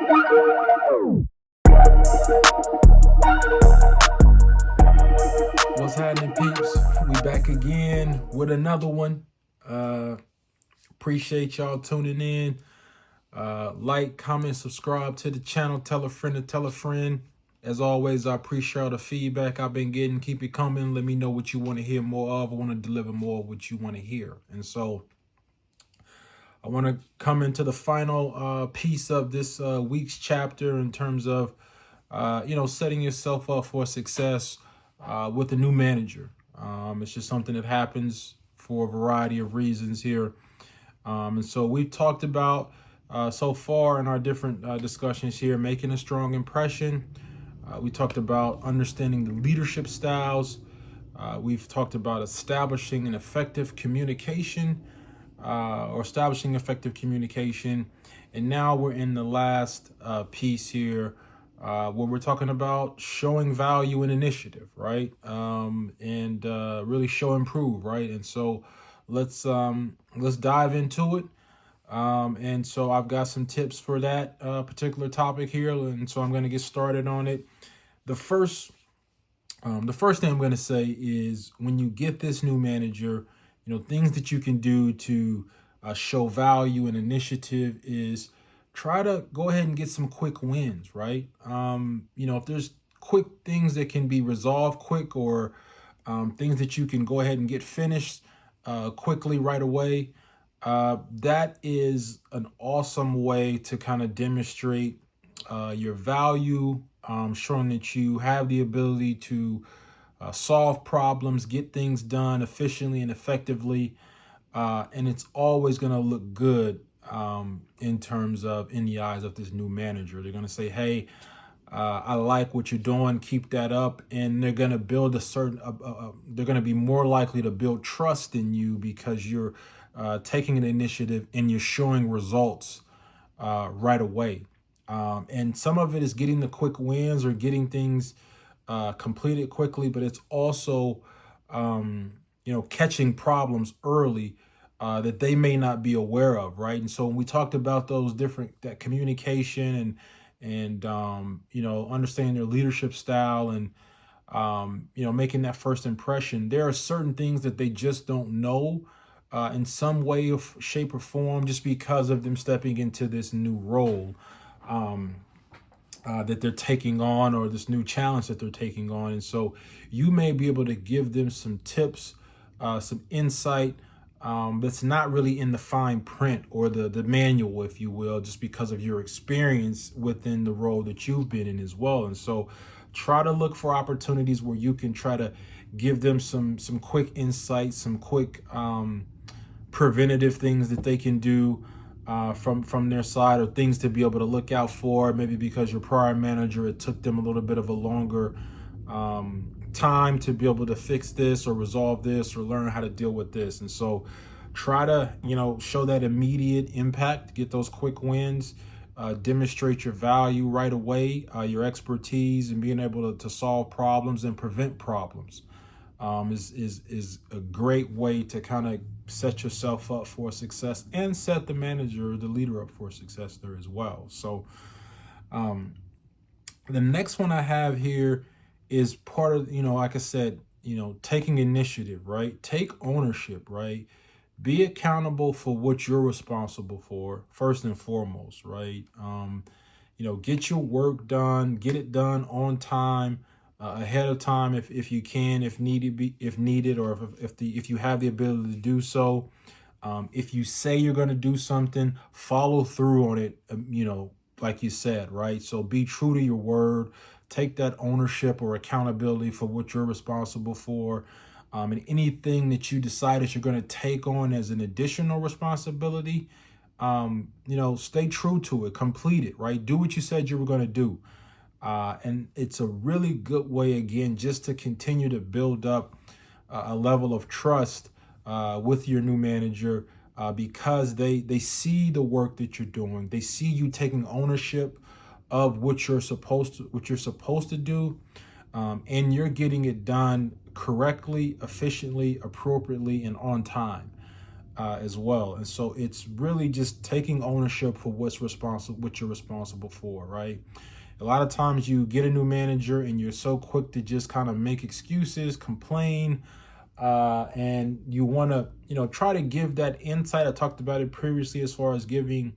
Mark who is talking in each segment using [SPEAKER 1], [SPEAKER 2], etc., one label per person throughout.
[SPEAKER 1] What's happening, peeps? We back again with another one. Appreciate y'all tuning in. Like, comment, subscribe to the channel. Tell a friend to tell a friend. As always, I appreciate all the feedback I've been getting. Keep it coming. Let me know what you want to hear more of. I want to deliver more of what you want to hear. And so I want to come into the final piece of this week's chapter in terms of, setting yourself up for success with a new manager. It's just something that happens for a variety of reasons here. And so we've talked about so far in our different discussions here, making a strong impression. We talked about understanding the leadership styles. We've talked about establishing an effective communication or establishing effective communication. And now we're in the last piece here where we're talking about showing value and initiative, right? And really show and prove, right? And so let's dive into it. And so I've got some tips for that particular topic here, and so I'm going to get started on it. The first thing I'm going to say is when you get this new manager, things that you can do to show value and initiative is try to go ahead and get some quick wins, right? If there's quick things that can be resolved quick or things that you can go ahead and get finished quickly right away, that is an awesome way to kind of demonstrate your value, showing that you have the ability to solve problems, get things done efficiently and effectively. And it's always going to look good in terms of in the eyes of this new manager. They're going to say, hey, I like what you're doing. Keep that up. And they're going to build they're going to be more likely to build trust in you because you're taking an initiative and you're showing results right away. And some of it is getting the quick wins or getting things completed quickly, but it's also, catching problems early that they may not be aware of, right? And so when we talked about that communication and understanding their leadership style and, making that first impression, there are certain things that they just don't know in some way, of shape, or form, just because of them stepping into this new role that they're taking on, or this new challenge that they're taking on. And so you may be able to give them some tips, some insight that's not really in the fine print or the manual, if you will, just because of your experience within the role that you've been in as well. And so try to look for opportunities where you can try to give them some quick insights, some quick preventative things that they can do from their side, or things to be able to look out for. Maybe because your prior manager, it took them a little bit of a longer time to be able to fix this or resolve this or learn how to deal with this. And so try to, show that immediate impact, get those quick wins, demonstrate your value right away, your expertise and being able to solve problems and prevent problems. Is a great way to kind of set yourself up for success and set the manager, the leader, up for success there as well. So the next one I have here is part of, like I said, taking initiative, right? Take ownership, right? Be accountable for what you're responsible for, first and foremost, right? Get your work done, get it done on time, ahead of time if you can, if needed, or if you have the ability to do so. If you say you're going to do something, follow through on it, like you said, right? So be true to your word, take that ownership or accountability for what you're responsible for. And anything that you decide that you're going to take on as an additional responsibility, stay true to it, complete it, right? Do what you said you were going to do. And it's a really good way, again, just to continue to build up a level of trust with your new manager, because they see the work that you're doing. They see you taking ownership of what you're supposed to do, and you're getting it done correctly, efficiently, appropriately, and on time. as well. And so it's really just taking ownership for what you're responsible for, right? A lot of times you get a new manager and you're so quick to just kind of make excuses, complain, and you want to, try to give that insight. I talked about it previously as far as giving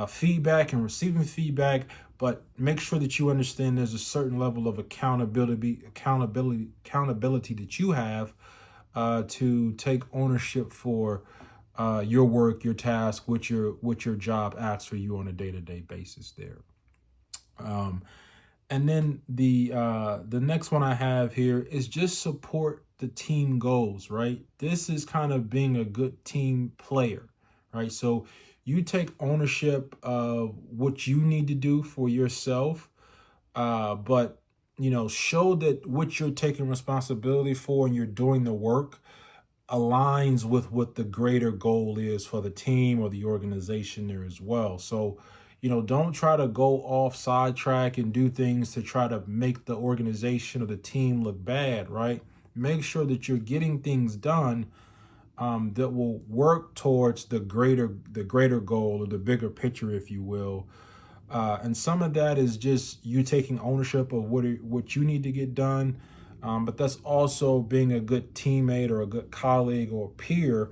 [SPEAKER 1] feedback and receiving feedback, but make sure that you understand there's a certain level of accountability that you have to take ownership for your work, your task, what your job asks for you on a day-to-day basis there. And then the next one I have here is just support the team goals, right? This is kind of being a good team player, right? So you take ownership of what you need to do for yourself, but show that what you're taking responsibility for and you're doing the work aligns with what the greater goal is for the team or the organization there as well. So, don't try to go off sidetrack and do things to try to make the organization or the team look bad, right? Make sure that you're getting things done that will work towards the greater goal or the bigger picture, if you will. And some of that is just you taking ownership of what you need to get done. But that's also being a good teammate or a good colleague or peer.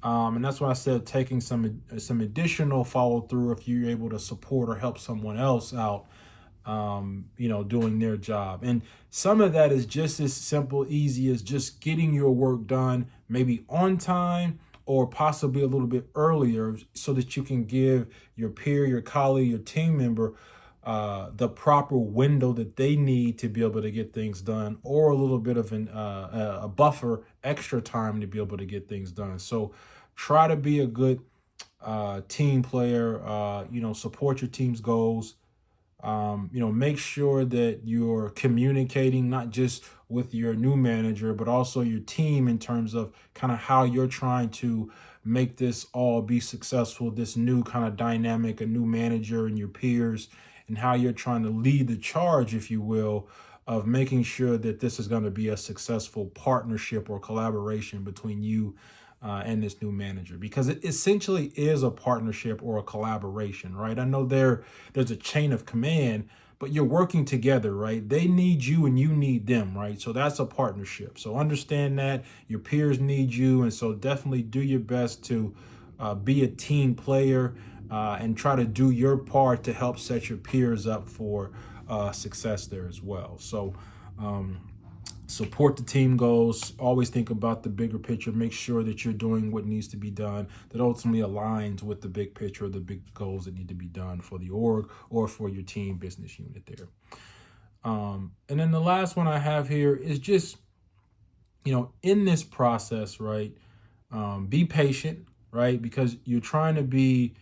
[SPEAKER 1] And that's why I said taking some additional follow through if you're able to support or help someone else out, doing their job. And some of that is just as simple, easy as just getting your work done, maybe on time or possibly a little bit earlier so that you can give your peer, your colleague, your team member the proper window that they need to be able to get things done, or a little bit of a buffer, extra time to be able to get things done. So try to be a good team player, support your team's goals. Make sure that you're communicating not just with your new manager, but also your team in terms of kind of how you're trying to make this all be successful, this new kind of dynamic, a new manager and your peers, and how you're trying to lead the charge, if you will, of making sure that this is going to be a successful partnership or collaboration between you and this new manager, because it essentially is a partnership or a collaboration, right? I know there's a chain of command, but you're working together, right? They need you and you need them, right? So that's a partnership. So understand that your peers need you. And so definitely do your best to be a team player and try to do your part to help set your peers up for success there as well. So, support the team goals. Always think about the bigger picture. Make sure that you're doing what needs to be done that ultimately aligns with the big picture, the big goals that need to be done for the org or for your team business unit there. And then the last one I have here is just, in this process, right, be patient, right, because you're trying to be,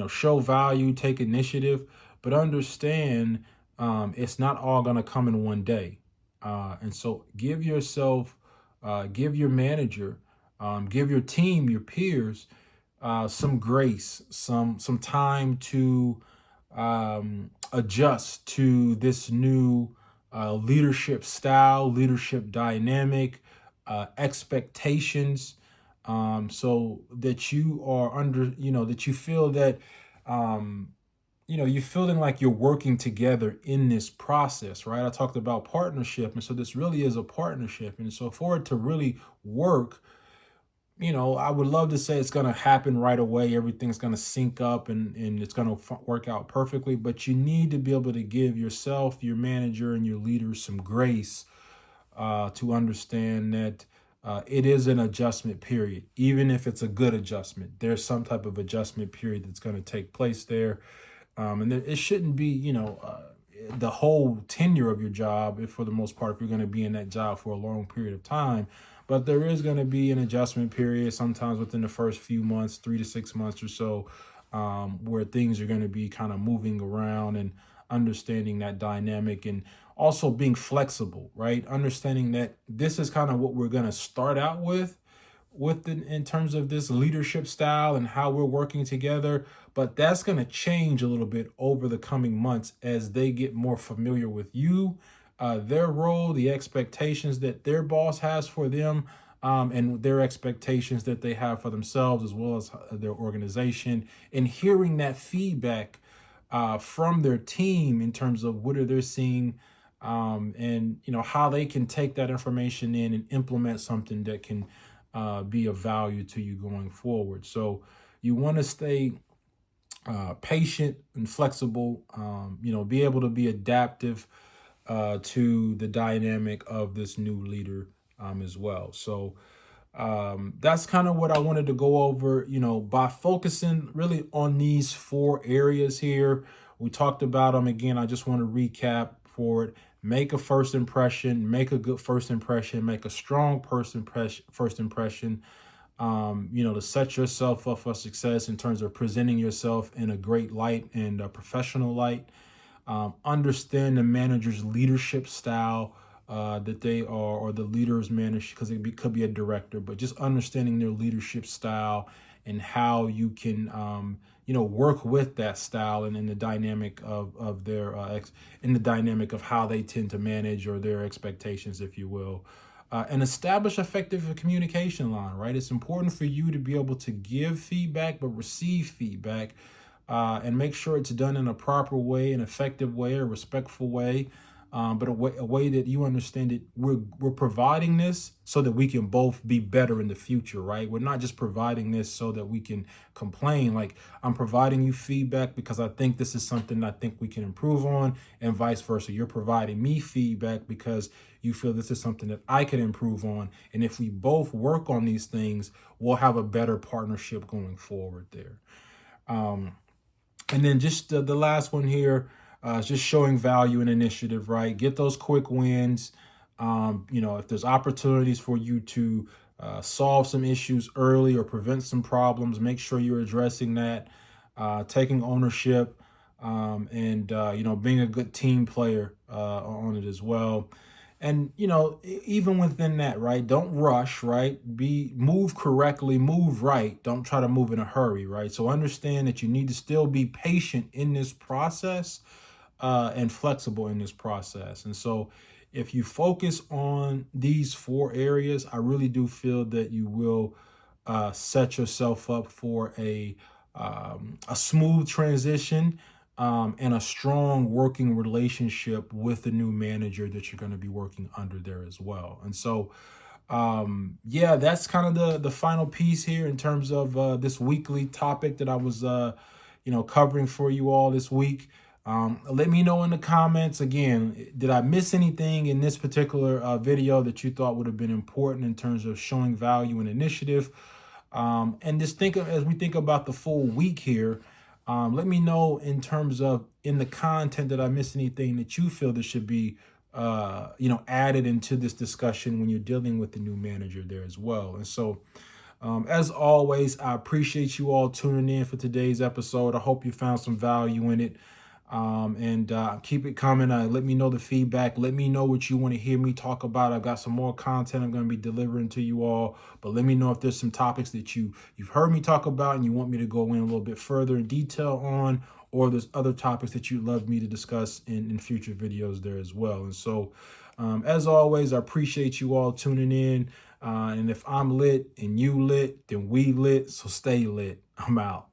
[SPEAKER 1] show value, take initiative, but understand it's not all going to come in one day. And so give yourself, give your manager, give your team, your peers, some grace, some time to adjust to this new leadership style, leadership dynamic, expectations, so that you are that you feel that you're feeling like you're working together in this process, right? I talked about partnership. And so this really is a partnership. And so for it to really work, I would love to say it's going to happen right away. Everything's going to sync up and it's going to work out perfectly. But you need to be able to give yourself, your manager, and your leaders some grace to understand that it is an adjustment period. Even if it's a good adjustment, there's some type of adjustment period that's going to take place there. And it shouldn't be, the whole tenure of your job, if for the most part, if you're going to be in that job for a long period of time. But there is going to be an adjustment period sometimes within the first few months, 3 to 6 months or so, where things are going to be kind of moving around and understanding that dynamic and also being flexible, right? Understanding that this is kind of what we're going to start out with in terms of this leadership style and how we're working together. But that's going to change a little bit over the coming months as they get more familiar with you, their role, the expectations that their boss has for them, and their expectations that they have for themselves as well as their organization, and hearing that feedback from their team in terms of what are they seeing, and how they can take that information in and implement something that can be of value to you going forward. So you want to stay patient and flexible, be able to be adaptive to the dynamic of this new leader as well. So that's kind of what I wanted to go over, by focusing really on these 4 areas here. We talked about them again. I just want to recap for it. Make a first impression, make a good first impression, make a strong first impression, to set yourself up for success in terms of presenting yourself in a great light and a professional light. Understand the manager's leadership style that they are, or the leader's manager, because could be a director, but just understanding their leadership style and how you can, work with that style and in the dynamic of their in the dynamic of how they tend to manage, or their expectations, if you will. And establish effective communication line, right? It's important for you to be able to give feedback, but receive feedback, and make sure it's done in a proper way, an effective way, a respectful way, but a way that you understand it. We're providing this so that we can both be better in the future, right? We're not just providing this so that we can complain. Like, I'm providing you feedback because I think this is something I think we can improve on, and vice versa. You're providing me feedback because you feel this is something that I can improve on. And if we both work on these things, we'll have a better partnership going forward there. And then just the last one here, just showing value and initiative, right? Get those quick wins. If there's opportunities for you to solve some issues early or prevent some problems, make sure you're addressing that, taking ownership, and being a good team player on it as well. And, even within that, right, don't rush, right? Move correctly, move right. Don't try to move in a hurry, right? So understand that you need to still be patient in this process, and flexible in this process. And so if you focus on these 4 areas, I really do feel that you will set yourself up for a smooth transition, and a strong working relationship with the new manager that you're going to be working under there as well. And so, that's kind of the final piece here in terms of this weekly topic that I was, covering for you all this week. Let me know in the comments. Again, did I miss anything in this particular video that you thought would have been important in terms of showing value and initiative? And just as we think about the full week here, let me know in terms of in the content, did I miss anything that you feel that should be, added into this discussion when you're dealing with the new manager there as well. And so, as always, I appreciate you all tuning in for today's episode. I hope you found some value in it. And keep it coming. Let me know the feedback. Let me know what you want to hear me talk about. I've got some more content I'm going to be delivering to you all, but let me know if there's some topics that you've heard me talk about and you want me to go in a little bit further in detail on, or there's other topics that you'd love me to discuss in future videos there as well. And so, as always, I appreciate you all tuning in. And if I'm lit and you lit, then we lit. So stay lit. I'm out.